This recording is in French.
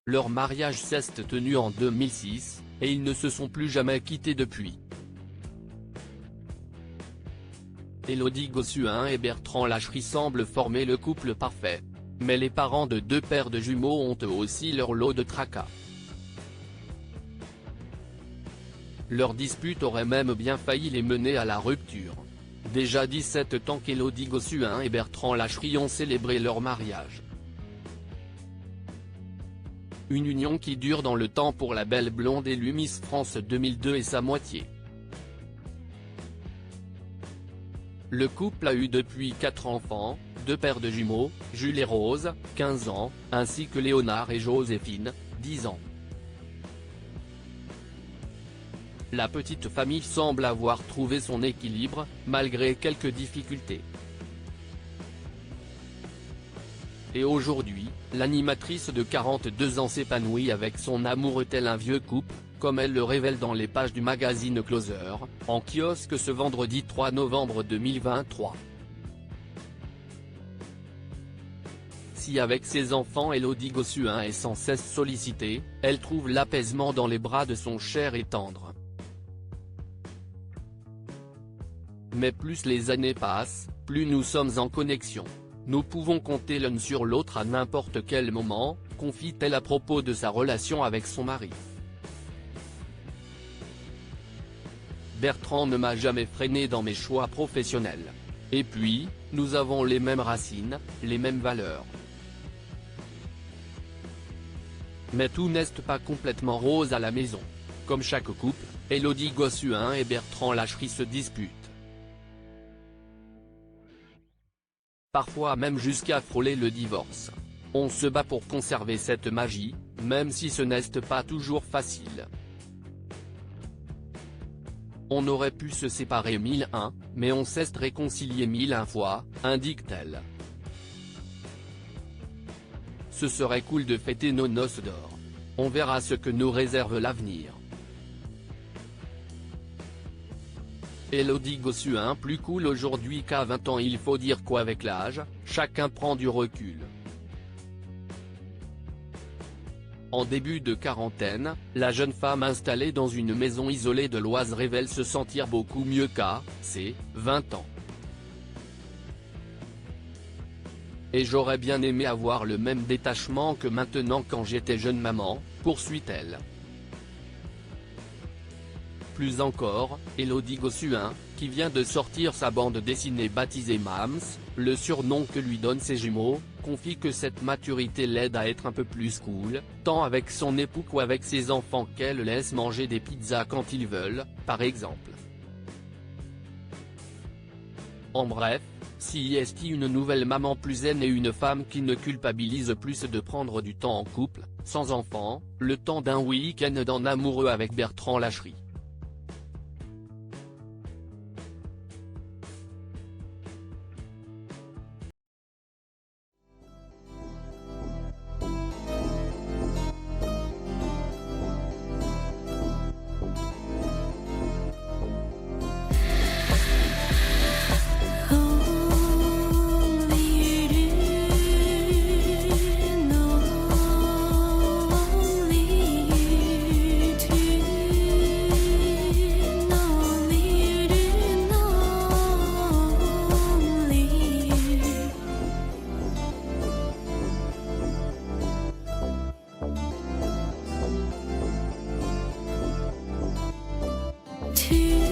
Leur mariage s'est tenu en 2006, et ils ne se sont plus jamais quittés depuis. Élodie Gossuin et Bertrand Lacherie semblent former le couple parfait. Mais les parents de deux paires de jumeaux ont eux aussi leur lot de tracas. Leur dispute aurait même bien failli les mener à la rupture. Déjà 17 ans qu'Élodie Gossuin et Bertrand Lacherie ont célébré leur mariage. Une union qui dure dans le temps pour la belle blonde élue Miss France 2002 et sa moitié. Le couple a eu depuis 4 enfants, 2 paires de jumeaux, Jules et Rose, 15 ans, ainsi que Léonard et Joséphine, 10 ans. La petite famille semble avoir trouvé son équilibre, malgré quelques difficultés. Et aujourd'hui, l'animatrice de 42 ans s'épanouit avec son amoureux tel un vieux couple, comme elle le révèle dans les pages du magazine Closer, en kiosque ce vendredi 3 novembre 2023. Si avec ses enfants Élodie Gossuin est sans cesse sollicitée, elle trouve l'apaisement dans les bras de son cher et tendre. Mais plus les années passent, plus nous sommes en connexion. Nous pouvons compter l'un sur l'autre à n'importe quel moment, confie-t-elle à propos de sa relation avec son mari. Bertrand ne m'a jamais freiné dans mes choix professionnels. Et puis, nous avons les mêmes racines, les mêmes valeurs. Mais tout n'est pas complètement rose à la maison. Comme chaque couple, Élodie Gossuin et Bertrand Lacherie se disputent. Parfois même jusqu'à frôler le divorce. On se bat pour conserver cette magie, même si ce n'est pas toujours facile. On aurait pu se séparer 1001, mais on s'est réconcilié 1001 fois, indique-t-elle. Ce serait cool de fêter nos noces d'or. On verra ce que nous réserve l'avenir. Élodie Gossuin plus cool aujourd'hui qu'à 20 ans. Il faut dire qu'avec l'âge, chacun prend du recul. En début de quarantaine, la jeune femme installée dans une maison isolée de l'Oise révèle se sentir beaucoup mieux qu'à ses 20 ans. Et j'aurais bien aimé avoir le même détachement que maintenant quand j'étais jeune maman, poursuit-elle. Plus encore, Élodie Gossuin, qui vient de sortir sa bande dessinée baptisée Mams, le surnom que lui donnent ses jumeaux, confie que cette maturité l'aide à être un peu plus cool, tant avec son époux qu'avec ses enfants qu'elle laisse manger des pizzas quand ils veulent, par exemple. En bref, si est une nouvelle maman plus zen et une femme qui ne culpabilise plus de prendre du temps en couple, sans enfants, le temps d'un week-end en amoureux avec Bertrand Lacherie. To